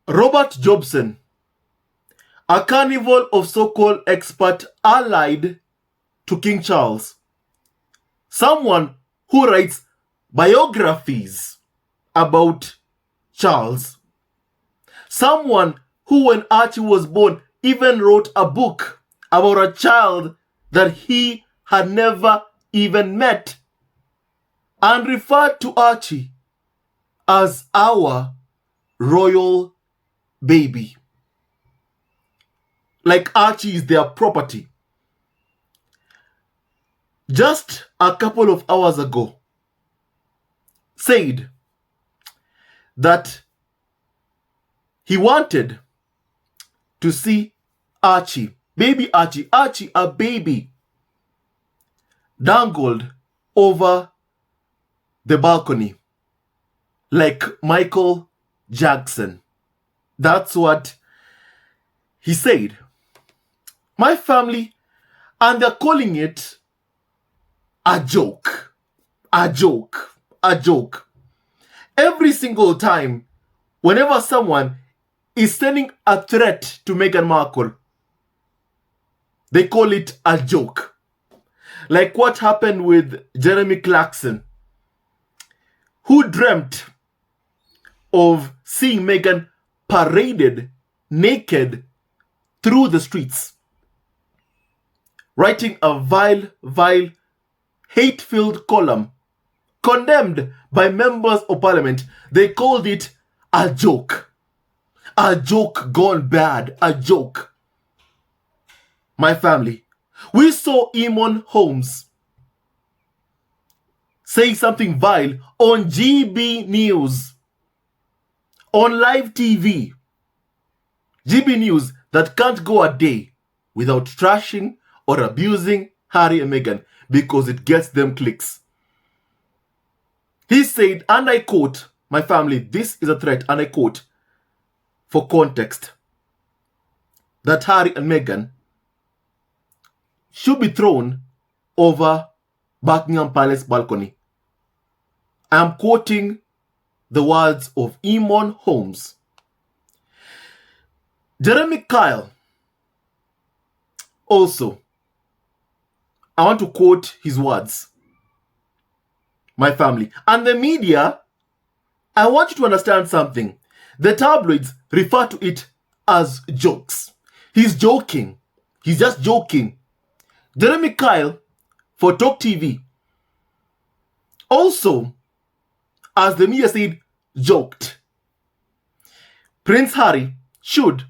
Robert Jobson, a carnival of so-called expert allied to King Charles, someone who writes biographies about Charles, someone who, when Archie was born, even wrote a book about a child that he had never even met, and referred to Archie as our royal baby. Like Archie is their property. Just a couple of hours ago, said that he wanted to see Archie, baby Archie, a baby, dangled over the balcony like Michael Jackson. That's what he said. My family, and they're calling it a joke. A joke. A joke. Every single time, whenever someone is sending a threat to Meghan Markle, they call it a joke. Like what happened with Jeremy Clarkson, who dreamt of seeing Meghan paraded naked through the streets, writing a vile, hate-filled column condemned by members of parliament. They called it a joke. A joke gone bad. A joke. My family, we saw Eamon Holmes say something vile on GB News, on live TV. GB News that can't go a day without trashing or abusing Harry and Meghan because it gets them clicks. He said, and I quote, my family, this is a threat, and I quote, for context, that Harry and Meghan should be thrown over Buckingham Palace balcony. I'm quoting the words of Eamon Holmes. Jeremy Kyle, also, I want to quote his words. My family. And the media, I want you to understand something. The tabloids refer to it as jokes. He's joking. He's just joking. Jeremy Kyle for Talk TV also, as the media said, joked. Prince Harry should,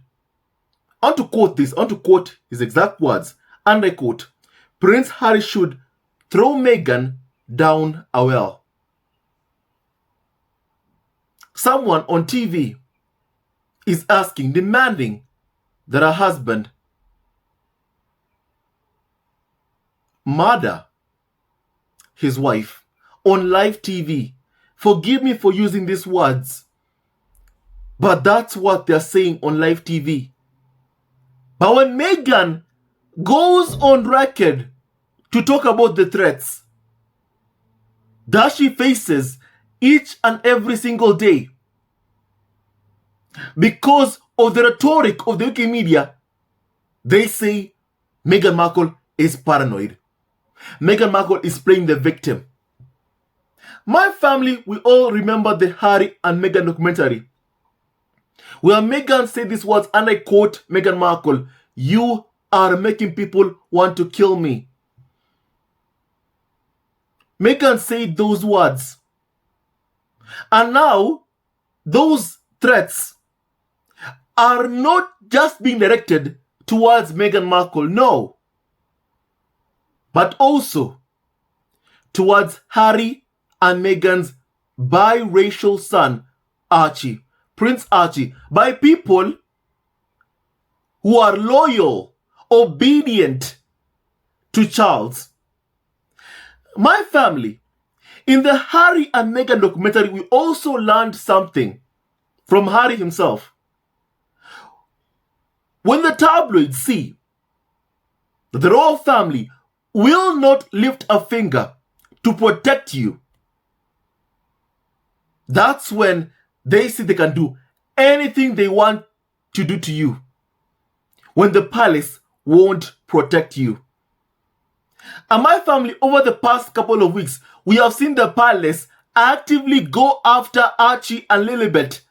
I want to quote this, I want to quote his exact words, and I quote, Prince Harry should throw Meghan down a well. Someone on TV is asking, demanding that her husband murder his wife on live TV. Forgive me for using these words, but that's what they're saying on live TV. But when Meghan goes on record to talk about the threats that she faces each and every single day, because of the rhetoric of the UK media, they say Meghan Markle is paranoid. Meghan Markle is playing the victim. My family, we all remember the Harry and Meghan documentary, where Meghan said these words, and I quote Meghan Markle, "You are making people want to kill me." Meghan said those words. And now, those threats are not just being directed towards Meghan Markle, no, but also towards Harry and Meghan's biracial son, Archie, Prince Archie, by people who are loyal, obedient to Charles. My family, in the Harry and Meghan documentary, we also learned something from Harry himself. When the tabloids see that the royal family will not lift a finger to protect you, that's when they say they can do anything they want to do to you when the palace won't protect you. And my family, over the past couple of weeks, we have seen the palace actively go after Archie and Lilibet.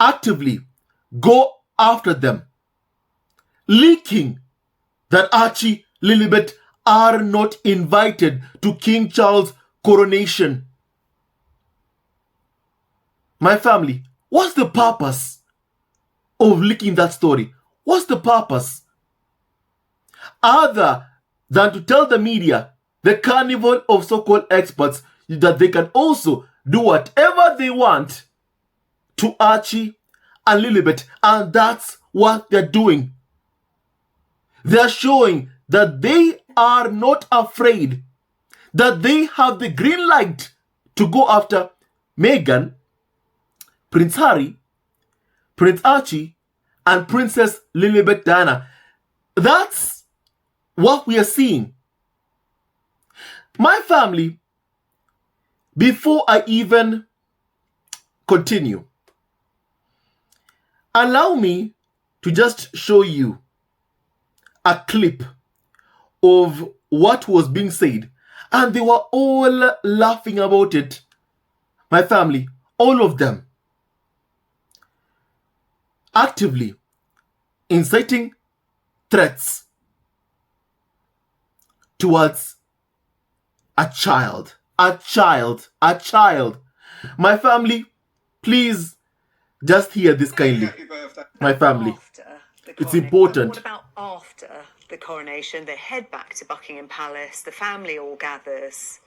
Actively go after them, leaking that Archie, Lilibet are not invited to King Charles' coronation. My family, what's the purpose of leaking that story? What's the purpose? Other than to tell the media, the carnival of so-called experts, that they can also do whatever they want to Archie and Lilibet, and that's what they're doing. They're showing that they are not afraid, that they have the green light to go after Meghan, Prince Harry, Prince Archie, and Princess Lilibet Diana. That's what we are seeing. My family, before I even continue, allow me to just show you a clip of what was being said. And they were all laughing about it. My family, all of them, actively inciting threats towards a child. My family, please just hear this kindly. My family, it's important. What about after the coronation? They head back to Buckingham Palace. The family all gathers.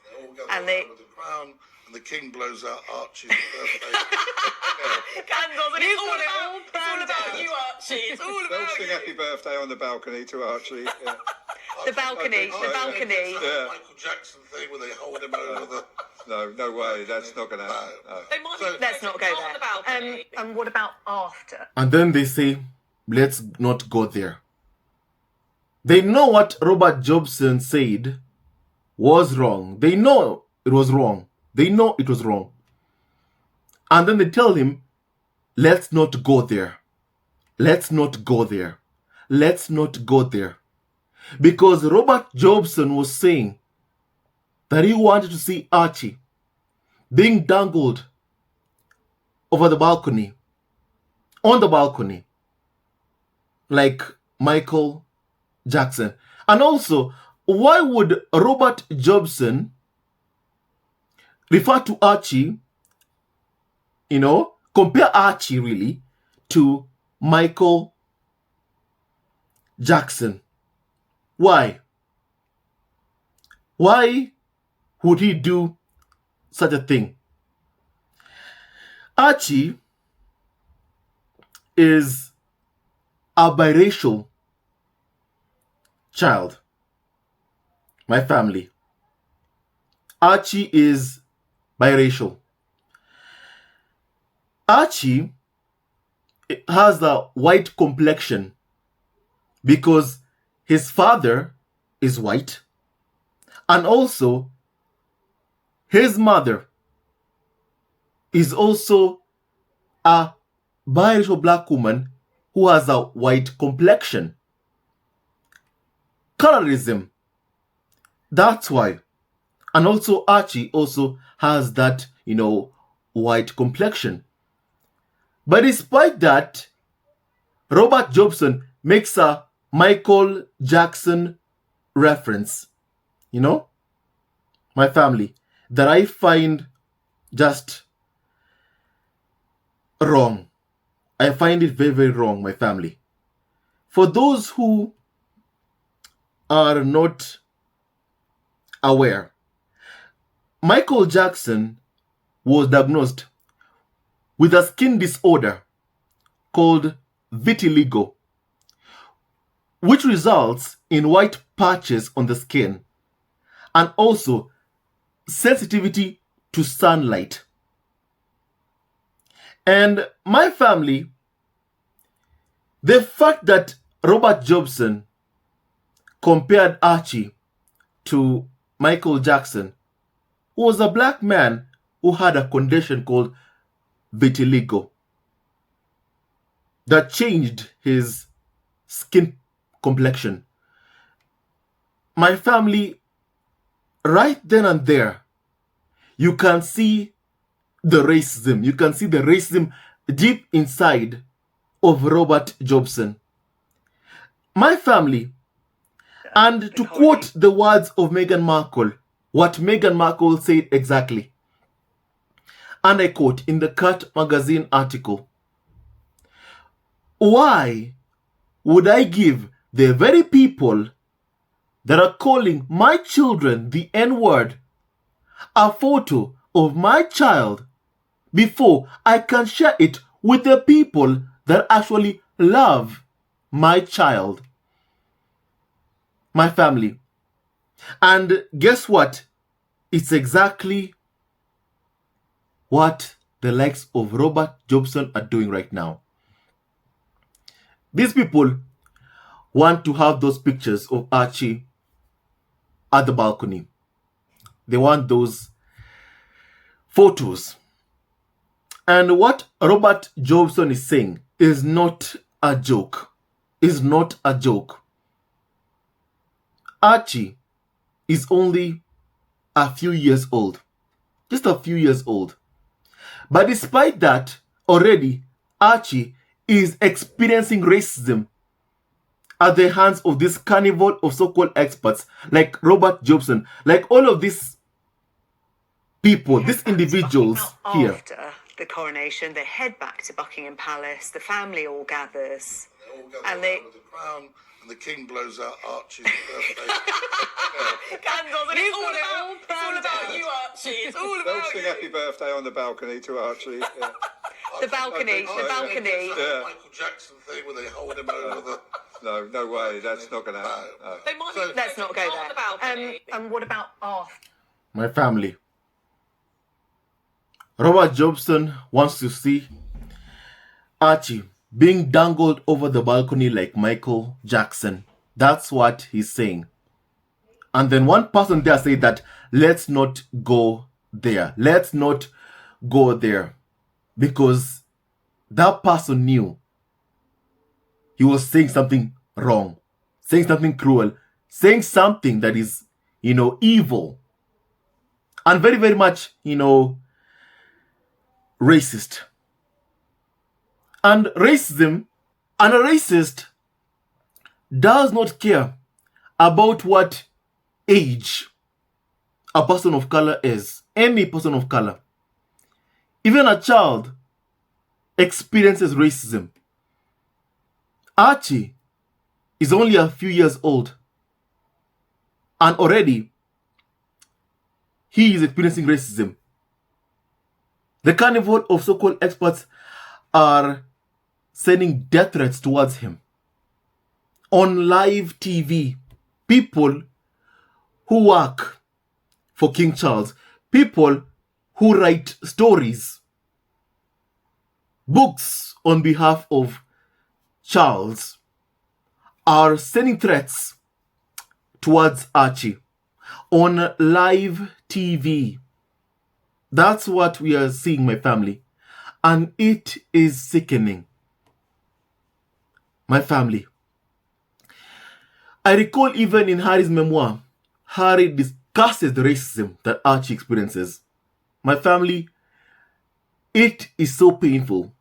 And they the crown, and the king blows out Archie's birthday. Candles, and it's all about you, Archie. It's all They'll about sing you. happy birthday on the balcony to Archie. Yeah. The balcony. Yeah. Michael Jackson thing where they hold him over the... No way, that's not going to happen. No. They might let's not go there. And what about after? And then they say, let's not go there. They know what Robert Jobson said was wrong. They know it was wrong. They know it was wrong. And then they tell him, let's not go there. Let's not go there. Let's not go there. Because Robert Jobson was saying that he wanted to see Archie being dangled over the balcony, on the balcony, like Michael Jackson. And also, why would Robert Jobson refer to Archie, compare Archie really to Michael Jackson? Why? Why would he do such a thing? Archie is a biracial child. My family. Archie is biracial. Archie has a white complexion because his father is white, and also his mother is also a biracial black woman who has a white complexion. Colorism. That's why. And also Archie also has that, white complexion. But despite that, Robert Jobson makes a Michael Jackson reference, my family, that I find just wrong. I find it very, very wrong, my family. For those who are not aware, Michael Jackson was diagnosed with a skin disorder called vitiligo, which results in white patches on the skin and also sensitivity to sunlight. And my family, the fact that Robert Jobson compared Archie to Michael Jackson, who was a black man who had a condition called vitiligo that changed his skin complexion. My family, right then and there, you can see the racism. You can see the racism deep inside of Robert Jobson. My family, and to quote the words of Meghan Markle, what Meghan Markle said exactly, and I quote in the Cut magazine article, "Why would I give the very people that are calling my children the N-word a photo of my child before I can share it with the people that actually love my child, my family?" And guess what? It's exactly what the likes of Robert Jobson are doing right now. These people want to have those pictures of Archie at the balcony. They want those photos. And what Robert Jobson is saying is not a joke. Is not a joke. Archie is only a few years old. Just a few years old. But despite that, already Archie is experiencing racism at the hands of this carnival of so-called experts like Robert Jobson, like all of these people, these individuals here. After the coronation, they head back to Buckingham Palace. The family all gathers. They all go And around they- with the crown, and the king blows out Archie's birthday. Candles, and it's all about you, Archie. It's all They'll about sing you. happy birthday on the balcony to Archie. Yeah. The balcony, so, the yeah. balcony. It's like Yeah. a Michael Jackson thing where they hold him over the... No way. That's not going to happen. No. They might So- be Let's not go on there. the balcony. And what about after? My family. Robert Jobson wants to see Archie being dangled over the balcony like Michael Jackson. That's what he's saying. And then one person there said that let's not go there. Let's not go there. Because that person knew he was saying something wrong, saying something cruel, saying something that is, evil. And very, very much, racist. And racism, and a racist does not care about what age a person of color is. Any person of color. Even a child experiences racism. Archie is only a few years old. And already, he is experiencing racism. The carnival of so-called experts are sending death threats towards him. On live TV, people who work for King Charles, people who write stories, books on behalf of Charles, are sending threats towards Archie on live TV. That's what we are seeing, my family. And it is sickening. My family. I recall even in Harry's memoir, Harry discusses the racism that Archie experiences. My family, it is so painful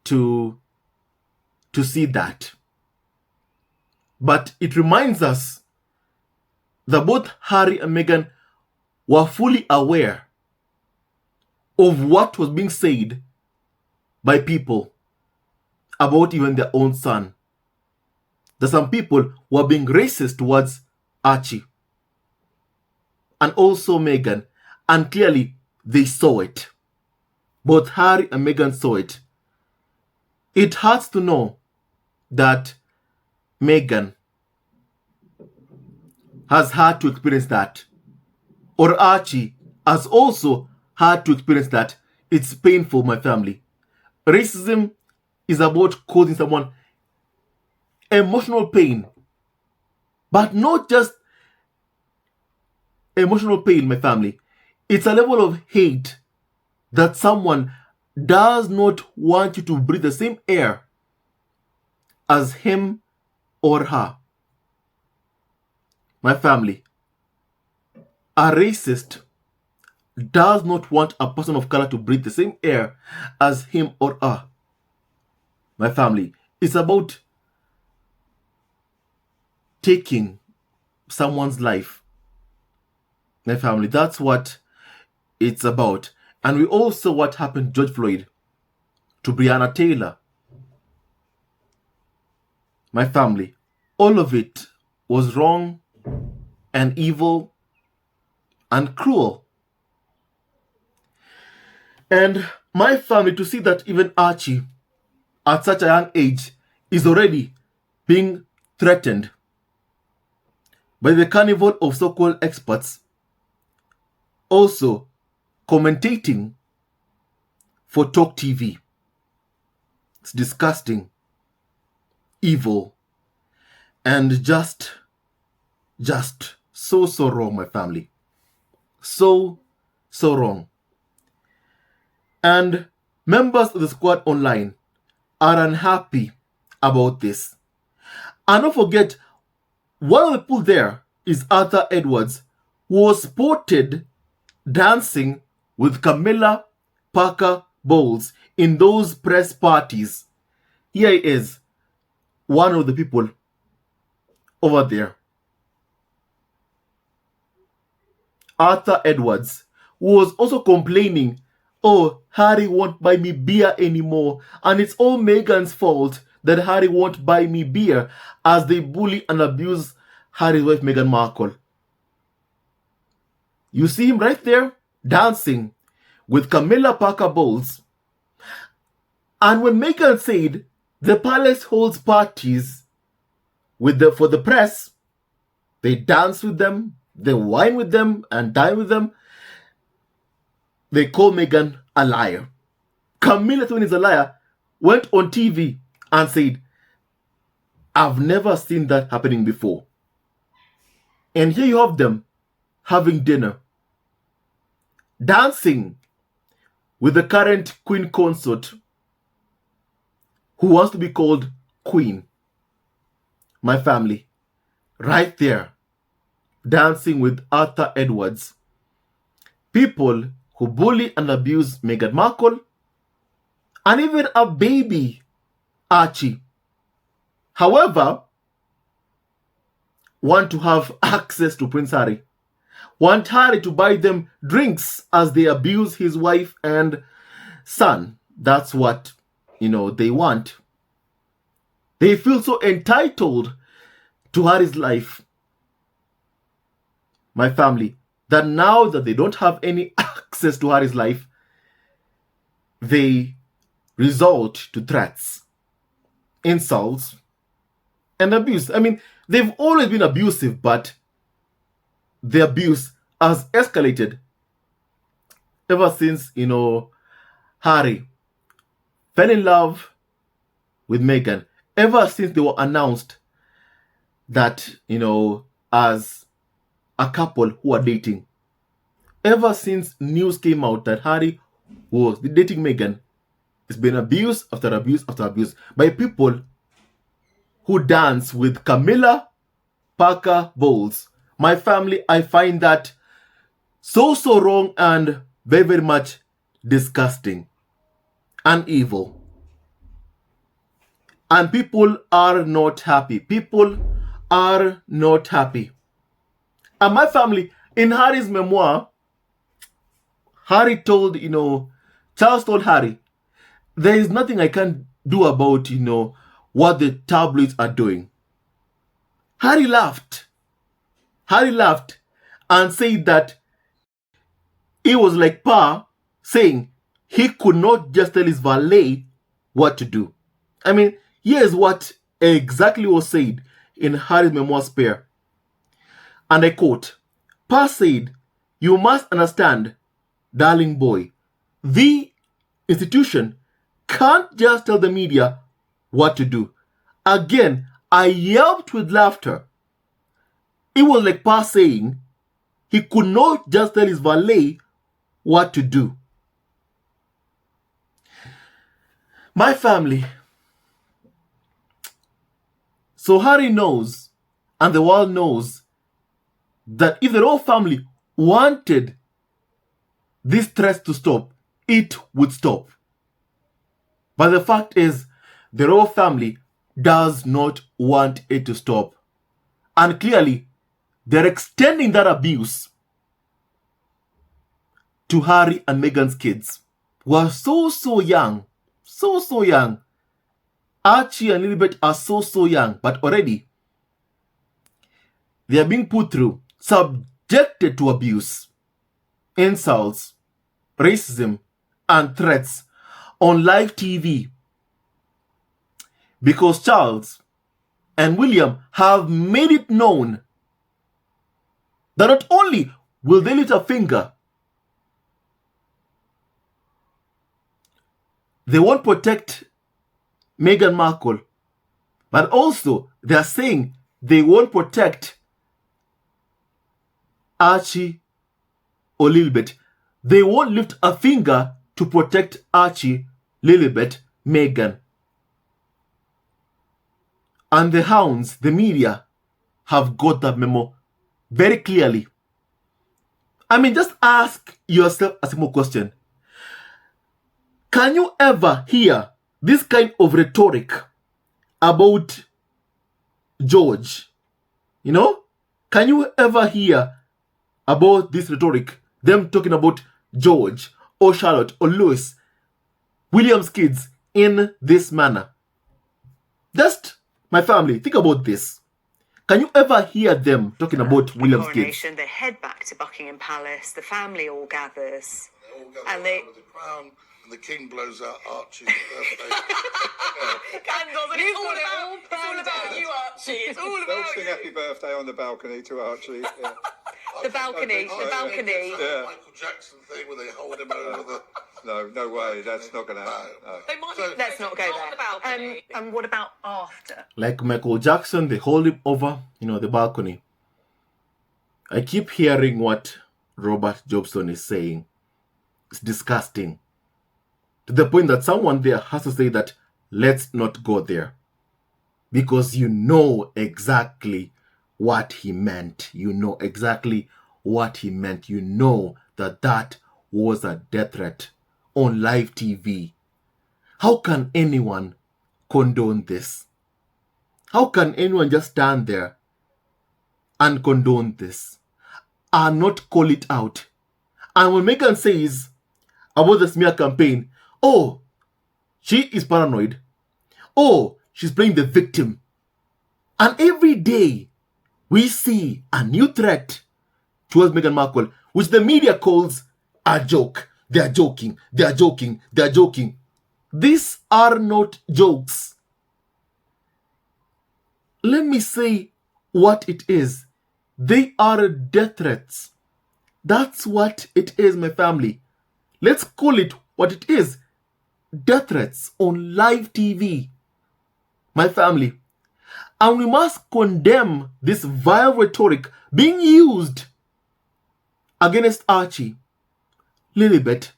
to see that. But it reminds us that both Harry and Meghan were fully aware of what was being said by people about even their own son. That some people were being racist towards Archie and also Meghan, and clearly they saw it. Both Harry and Meghan saw it. It hurts to know that Meghan has had to experience that, or Archie has also had to experience that. It's painful, my family. Racism is about causing someone emotional pain, but not just emotional pain, my family. It's a level of hate that someone does not want you to breathe the same air as him or her. My family, a racist does not want a person of color to breathe the same air as him or her. My family, it's about taking someone's life. My family, that's what it's about. And we all saw what happened to George Floyd, to Breonna Taylor. My family, all of it was wrong and evil and cruel. And my family, to see that even Archie, at such a young age, is already being threatened by the carnival of so-called experts, also commentating for Talk TV. It's disgusting, evil, and just so wrong, my family. So wrong. And members of the squad online are unhappy about this. And don't forget, one of the people there is Arthur Edwards, who was spotted dancing with Camilla Parker Bowles in those press parties. Here he is, one of the people over there. Arthur Edwards, who was also complaining, oh, Harry won't buy me beer anymore, and it's all Meghan's fault that Harry won't buy me beer, as they bully and abuse Harry's wife, Meghan Markle. You see him right there, dancing with Camilla Parker Bowles. And when Meghan said the palace holds parties for the press, they dance with them, they wine with them, and dine with them, they call Meghan a liar. Camilla, when is a liar, went on TV and said, I've never seen that happening before. And here you have them having dinner, dancing with the current queen consort, who wants to be called queen. My family, right there, dancing with Arthur Edwards. People who bully and abuse Meghan Markle, and even a baby, Archie. However, want to have access to Prince Harry. Want Harry to buy them drinks as they abuse his wife and son. That's what, they want. They feel so entitled to Harry's life. My family, that now that they don't have any access to Harry's life, they resort to threats, insults, and abuse. I mean, they've always been abusive, but the abuse has escalated ever since, Harry fell in love with Meghan. Ever since they were announced that, as a couple who are dating. Ever since news came out that Harry was dating Meghan, it's been abuse after abuse after abuse by people who dance with Camilla Parker Bowles. My family, I find that so wrong and very, very much disgusting and evil. And people are not happy. People are not happy. And my family, in Harry's memoir, Harry told, Charles told Harry, there is nothing I can do about, what the tabloids are doing. Harry laughed. Harry laughed and said that it was like Pa saying he could not just tell his valet what to do. I mean, here's what exactly was said in Harry's memoir spare. And I quote, Pa said, you must understand, darling boy, the institution can't just tell the media what to do. Again, I yelped with laughter. It was like Pa saying he could not just tell his valet what to do. My family. So Harry knows, and the world knows, that if the royal family wanted these threats to stop, it would stop. But the fact is, the royal family does not want it to stop. And clearly, they're extending that abuse to Harry and Meghan's kids, who are so young. So young. Archie and Lilibet are so young, but already they are being put through, subjected to abuse, insults, racism, and threats on live TV. Because Charles and William have made it known that not only will they lift a finger, they won't protect Meghan Markle, but also they are saying they won't protect Archie or Lilibet. They won't lift a finger to protect Archie, Lilibet, Meghan. And the hounds, the media, have got that memo very clearly. I mean, just ask yourself a simple question. Can you ever hear this kind of rhetoric about George? You know? Can you ever hear about this rhetoric? Them talking about George or Charlotte or Louis, William's kids, in this manner? Just, my family, think about this. Can you ever hear them talking about William's kids? Coronation, they head back to Buckingham Palace. The family all gathers. They all go And they- under the crown, and the king blows out Archie's birthday. Candles, and it's all about you, Archie. It's all They'll about sing you. happy birthday on the balcony to Archie. Yeah. The balcony, I the think so, balcony. It's Yeah. like Michael Jackson thing where they hold him over the... No way. That's not going to happen. No. They might So- Let's not go there. the balcony. And what about after? Like Michael Jackson, they hold him over, the balcony. I keep hearing what Robert Jobson is saying. It's disgusting. To the point that someone there has to say that, let's not go there. Because you know exactly what he meant. You know exactly what he meant. You know that that was a death threat on live TV. How can anyone condone this? How can anyone just stand there and condone this and not call it out? And when Meghan says about the smear campaign, oh, she is paranoid. Oh, she's playing the victim. And every day we see a new threat towards Meghan Markle, which the media calls a joke. They are joking. They are joking. They are joking. These are not jokes. Let me say what it is. They are death threats. That's what it is, my family. Let's call it what it is. Death threats on live TV. My family. And we must condemn this vile rhetoric being used against Archie, Lilibet,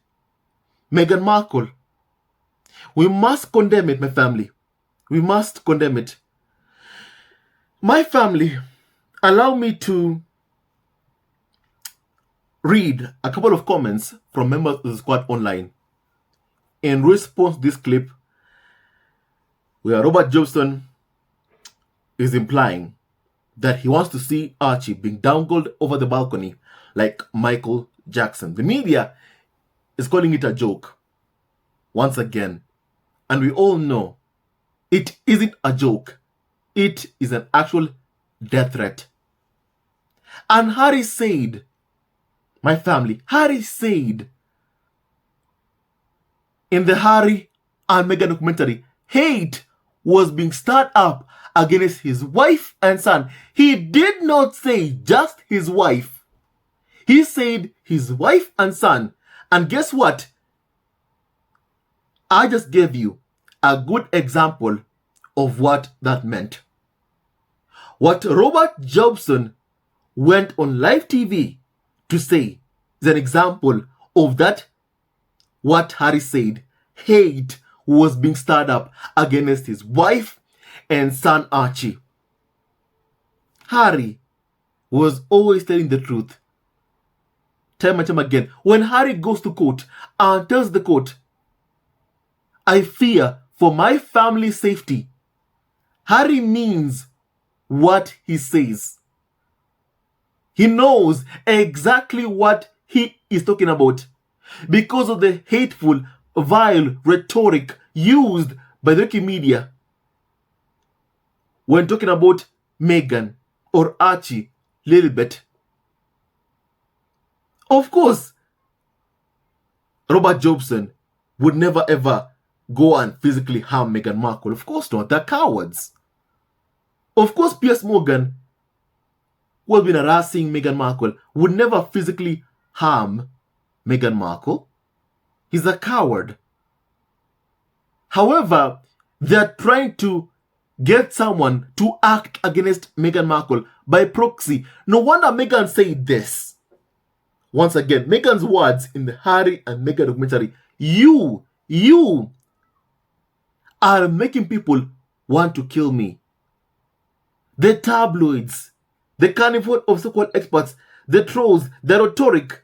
Meghan Markle. We must condemn it, my family. We must condemn it. My family, allow me to read a couple of comments from members of the squad online in response to this clip where Robert Jobson is implying that he wants to see Archie being dangled over the balcony like Michael Jackson. The media is calling it a joke once again. And we all know it isn't a joke. It is an actual death threat. And Harry said, my family, Harry said in the Harry and Meghan documentary, hate was being stirred up against his wife and son. He did not say just his wife. He said his wife and son. And guess what? I just gave you a good example of what that meant. What Robert Jobson went on live TV to say is an example of that, what Harry said, hate was being stirred up against his wife and son Archie. Harry was always telling the truth. Time and time again. When Harry goes to court and tells the court, I fear for my family's safety, Harry means what he says. He knows exactly what he is talking about because of the hateful, vile rhetoric used by the media when talking about Meghan or Archie, Lilibet. Of course, Robert Jobson would never ever go and physically harm Meghan Markle. Of course not. They're cowards. Of course, Piers Morgan, who has been harassing Meghan Markle, would never physically harm Meghan Markle. He's a coward. However, they're trying to get someone to act against Meghan Markle by proxy. No wonder Meghan said this. Once again, Meghan's words in the Harry and Meghan documentary, you are making people want to kill me. The tabloids, the carnival of so-called experts, the trolls, the rhetoric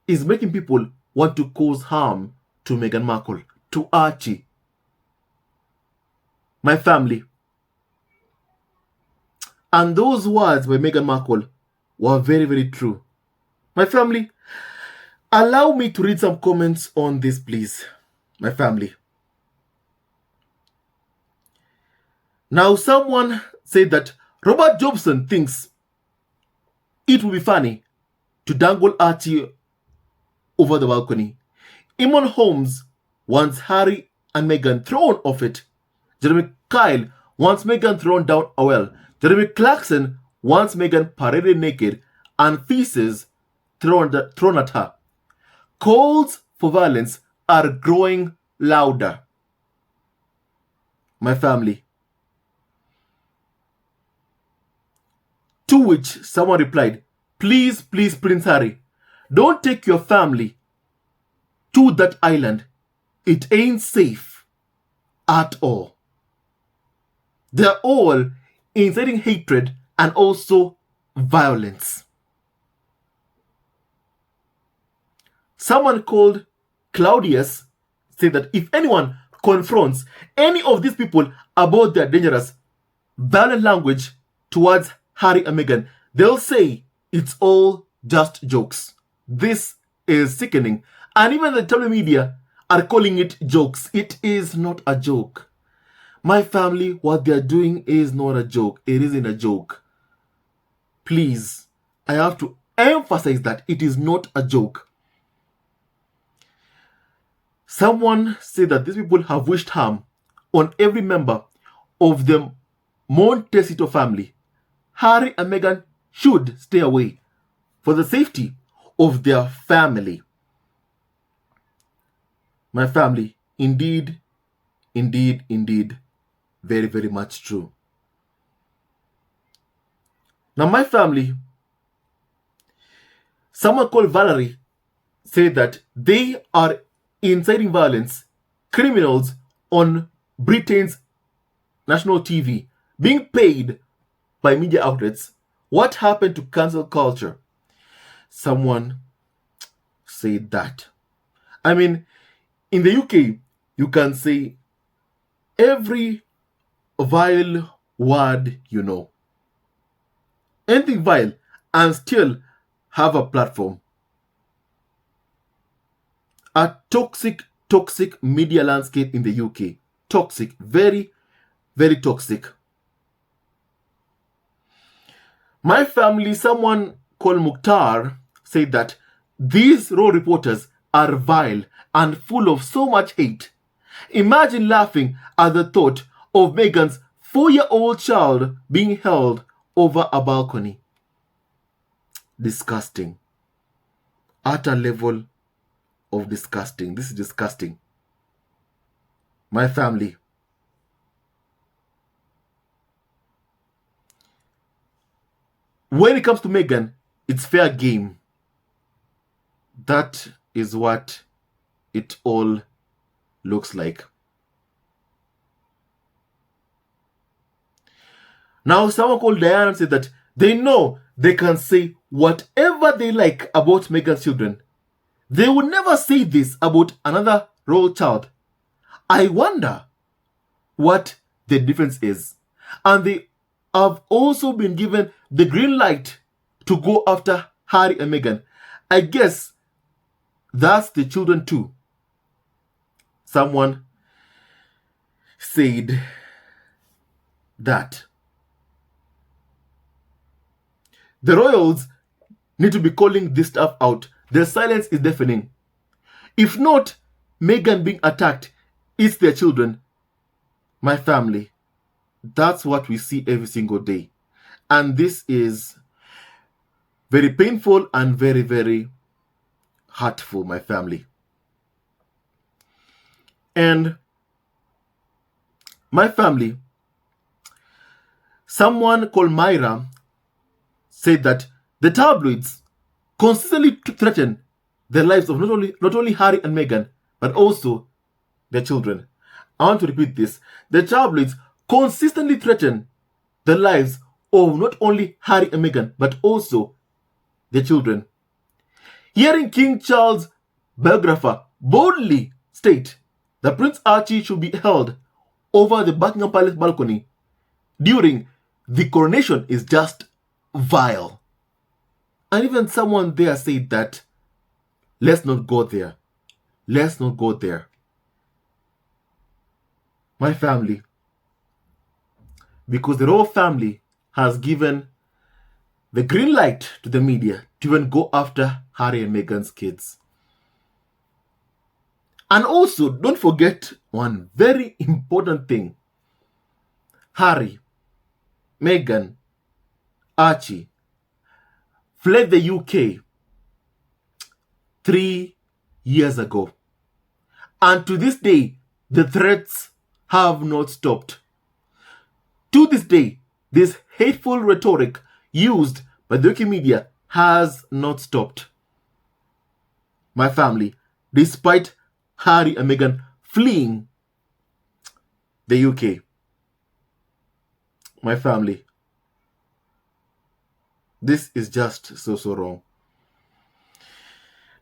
is making people want to cause harm to Meghan Markle, to Archie, my family. And those words by Meghan Markle were very, very true. My family, allow me to read some comments on this, please. My family. Now, someone said that Robert Jobson thinks it would be funny to dangle Archie over the balcony. Eamon Holmes wants Harry and Meghan thrown off it. Jeremy Kyle wants Meghan thrown down a well. Jeremy Clarkson wants Meghan paraded naked and feces thrown at her. Calls for violence are growing louder. My family. To which someone replied, please, please, Prince Harry, don't take your family to that island. It ain't safe at all. They're all inciting hatred and also violence. Someone called Claudius said that if anyone confronts any of these people about their dangerous, violent language towards Harry and Meghan, they'll say it's all just jokes. This is sickening. And even the tabloid media are calling it jokes. It is not a joke. My family, what they're doing is not a joke. It isn't a joke. Please, I have to emphasize that it is not a joke. Someone said that these people have wished harm on every member of the Montecito family. Harry and Meghan should stay away for the safety of their family. My family, indeed, indeed, indeed, very, very much true. Now, my family, someone called Valerie said that they are inciting violence, criminals on Britain's national TV, being paid by media outlets. What happened to cancel culture? Someone said that. I mean, in the UK, you can say every vile word you know. Anything vile and still have a platform. A toxic media landscape in the UK. Toxic. Very, very toxic. My family, someone called Mukhtar, said that these raw reporters are vile and full of so much hate. Imagine laughing at the thought of Meghan's 4-year-old child being held over a balcony. Disgusting. At a level of disgusting. This is disgusting. My family. When it comes to Meghan, it's fair game. That is what it all looks like. Now, someone called Diana said that they know they can say whatever they like about Meghan's children. They would never say this about another royal child. I wonder what the difference is. And they have also been given the green light to go after Harry and Meghan. I guess that's the children too. Someone said that. The royals need to be calling this stuff out. Their silence is deafening. If not Meghan being attacked, it's their children, my family. That's what we see every single day. And this is very painful and very, very hurtful, my family. And my family, someone called Myra said that the tabloids consistently threaten the lives of not only Harry and Meghan, but also their children. I want to repeat this. The tabloids consistently threaten the lives of not only Harry and Meghan, but also their children. Hearing King Charles' biographer boldly state that Prince Archie should be held over the Buckingham Palace balcony during the coronation is just vile. And even someone there said that, let's not go there. Let's not go there. My family, because the royal family has given the green light to the media to even go after Harry and Meghan's kids. And also, don't forget one very important thing. Harry, Meghan, Archie fled the UK 3 years ago. And to this day, the threats have not stopped. To this day, this hateful rhetoric used by the UK media has not stopped. My family, despite Harry and Meghan fleeing the UK. My family, this is just so wrong.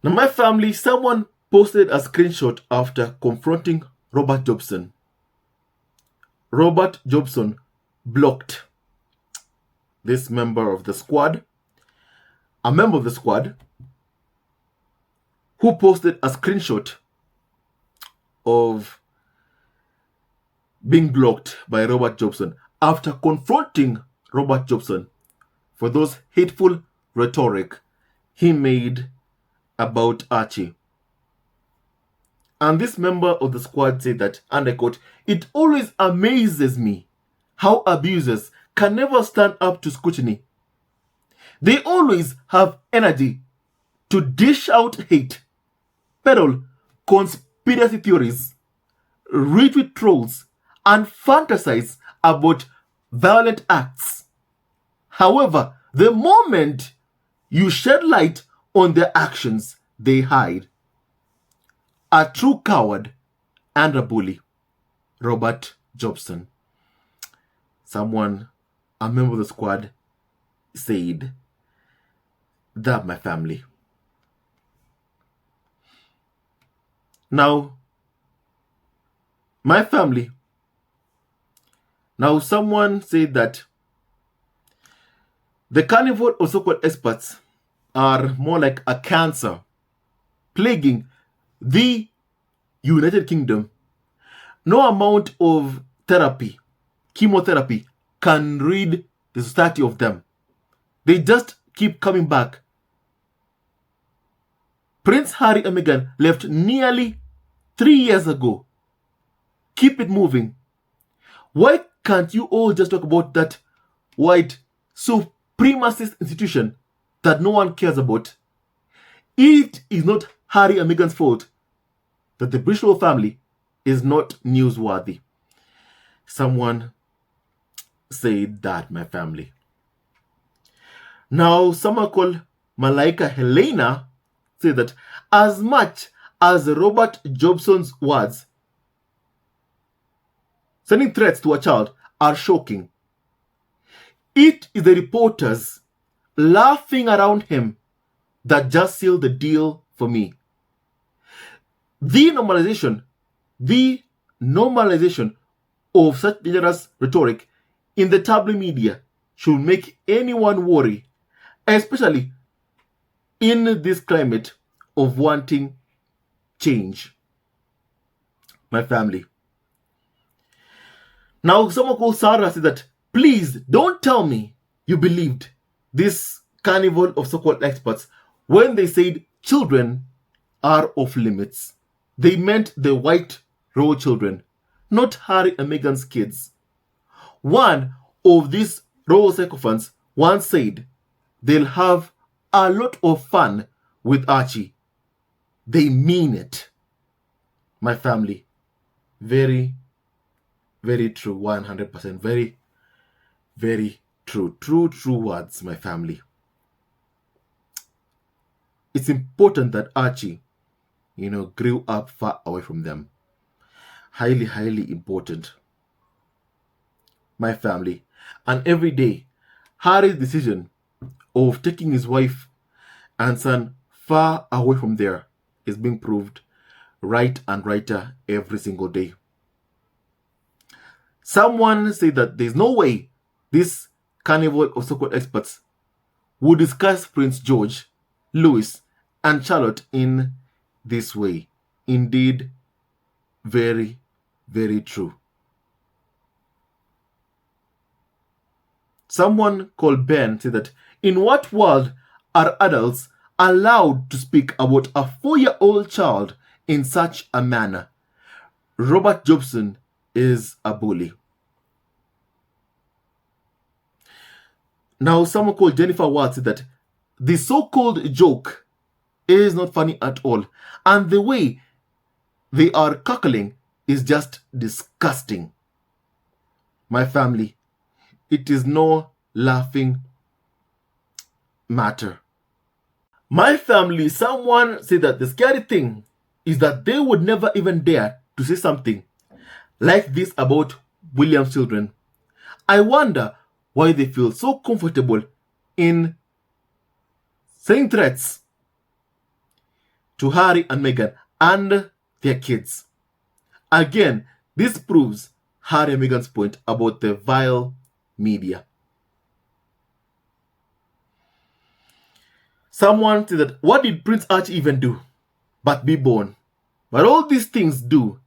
Now, my family, someone posted a screenshot after confronting Robert Jobson. Robert Jobson blocked this member of the squad, a member of the squad who posted a screenshot of being blocked by Robert Jobson after confronting Robert Jobson for those hateful rhetoric he made about Archie. And this member of the squad said that, and I quote, "It always amazes me how abusers can never stand up to scrutiny. They always have energy to dish out hate, peddle conspiracy theories, retweet trolls, and fantasize about violent acts. However, the moment you shed light on their actions, they hide. A true coward and a bully." Robert Jobson. Someone, a member of the squad, said that, my family. Now, my family. Now, someone said that the carnival of so-called experts are more like a cancer plaguing the United Kingdom. No amount of therapy, chemotherapy, can rid the society of them. They just keep coming back. Prince Harry and Meghan left nearly 3 years ago. Keep it moving. Why can't you all just talk about that white supremacist institution that no one cares about? It is not Harry and Meghan's fault that the British royal family is not newsworthy. Someone said that, my family. Now, someone called Malaika Helena say that as much as Robert Jobson's words sending threats to a child are shocking, it is the reporters laughing around him that just sealed the deal for me. The normalization of such dangerous rhetoric in the tabloid media should make anyone worry, especially in this climate of wanting change. My family. Now, someone called Sarah said that, please don't tell me you believed this carnival of so-called experts when they said children are off limits. They meant the white royal children, not Harry and Meghan's kids. One of these royal sycophants once said they'll have a lot of fun with Archie. They mean it. My family. Very, very true. 100%. Very, very true. True words, my family. It's important that Archie, grew up far away from them. Highly, highly important. My family. And every day, Harry's decision of taking his wife and son far away from there is being proved right and righter every single day. Someone said that there's no way this carnival of so-called experts would discuss Prince George, Louis, and Charlotte in this way. Indeed, very, very true. Someone called Ben said that, in what world are adults allowed to speak about a 4-year-old child in such a manner? Robert Jobson is a bully. Now, someone called Jennifer Watts said that the so-called joke is not funny at all, and the way they are cackling is just disgusting. My family, it is no laughing matter. My family, someone said that the scary thing is that they would never even dare to say something like this about William's children. I wonder why they feel so comfortable in saying threats to Harry and Meghan and their kids. Again, this proves Harry and Meghan's point about the vile media. Someone said that, what did Prince Archie even do but be born? But all these things do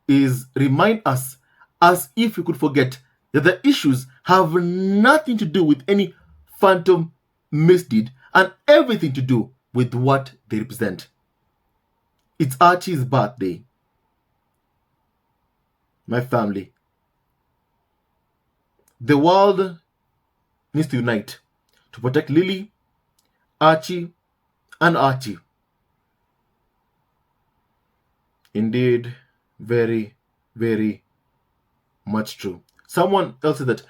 is remind us, as if we could forget, that the issues have nothing to do with any phantom misdeed and everything to do with what they represent. It's Archie's birthday. My family. The world needs to unite to protect Lily, Archie, and Archie. Indeed, very, very much true. Someone else said that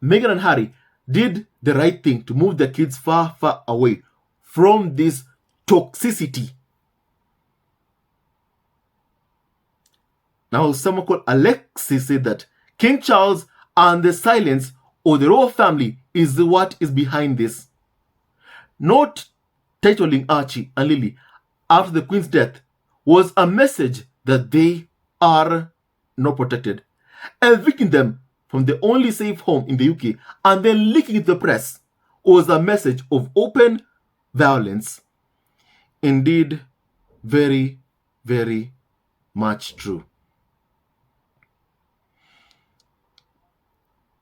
Meghan and Harry did the right thing to move their kids far, far away from this toxicity. Now, someone called Alexis said that King Charles and the silence of the royal family is what is behind this. Not titling Archie and Lily after the Queen's death was a message that they are not protected. Evicting them from the only safe home in the UK and then leaking it to the press was a message of open violence. Indeed, very, very much true.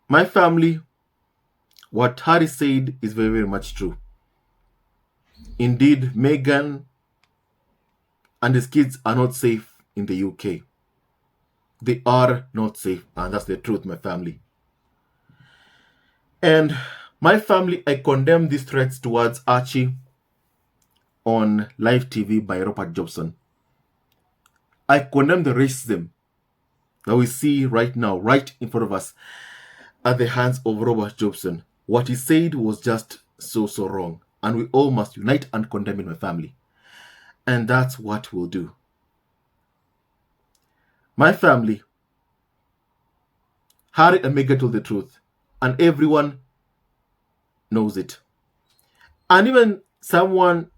My family, what Harry said is very, very much true. Indeed, Meghan and his kids are not safe in the UK. They are not safe, and that's the truth, my family. And my family, I condemn these threats towards Archie on live TV by Robert Jobson. I condemn the racism that we see right now, right in front of us, at the hands of Robert Jobson. What he said was just so wrong. and we all must unite and condemn it, my family. And that's what we'll do. My family, Harry and Meghan told the truth, and everyone knows it. And even someone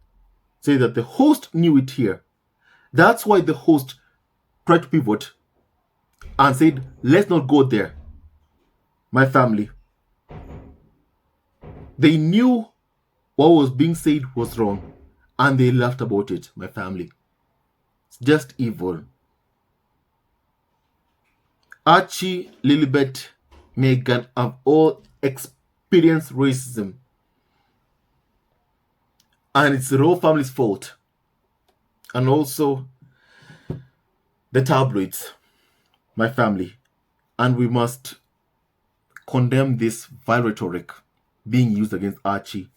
said that the host knew it here. That's why the host tried to pivot and said, let's not go there. My family, they knew what was being said was wrong, and they laughed about it, my family. It's just evil. Archie, Lilibet, Meghan have all experienced racism. And it's the royal family's fault. And also the tabloids, my family. And we must condemn this vile rhetoric being used against Archie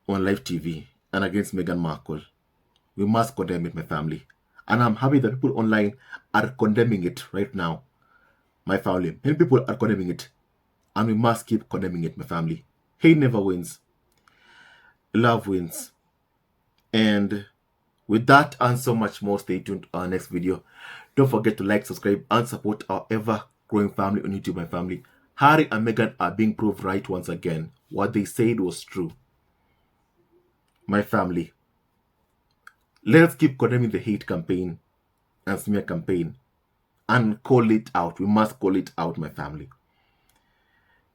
on live TV and against Meghan Markle. We must condemn it, my family. And I'm happy that people online are condemning it right now, my family. Many people are condemning it. And we must keep condemning it, my family. Hate never wins. Love wins. And with that and so much more, stay tuned to our next video. Don't forget to like, subscribe, and support our ever-growing family on YouTube, my family. Harry and Meghan are being proved right once again. What they said was true. My family, let's keep condemning the hate campaign and smear campaign and call it out. We must call it out, my family.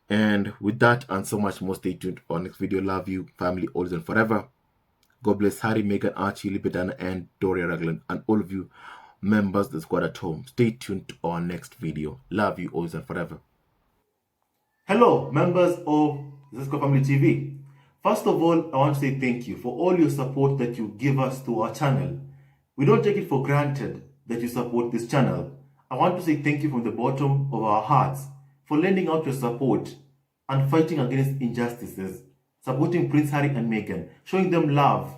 And with that and so much more, stay tuned to our next video. Love you, family, always and forever. God bless Harry, Meghan, Archie, Libetana, and Doria Raglan, and all of you members of the squad at home. Stay tuned to our next video. Love you always and forever. Hello, members of the Squad Family TV. First of all, I want to say thank you for all your support that you give us to our channel. We don't take it for granted that you support this channel. I want to say thank you from the bottom of our hearts for lending out your support and fighting against injustices, supporting Prince Harry and Meghan, showing them love.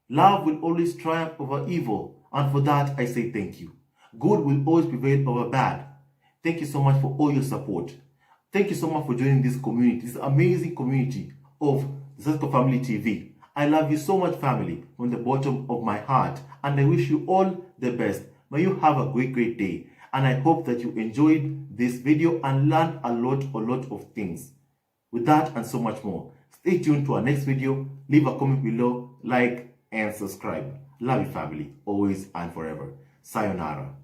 Love will always triumph over evil, and for that I say thank you. Good will always prevail over bad. Thank you so much for all your support. Thank you so much for joining this community, this amazing community of Zesco Family TV. I love you so much, family, from the bottom of my heart, and I wish you all the best. May you have a great day, and I hope that you enjoyed this video and learned a lot of things. With that and so much more, stay tuned to our next video. Leave a comment below, like, and subscribe. Love you, family, always and forever. Sayonara.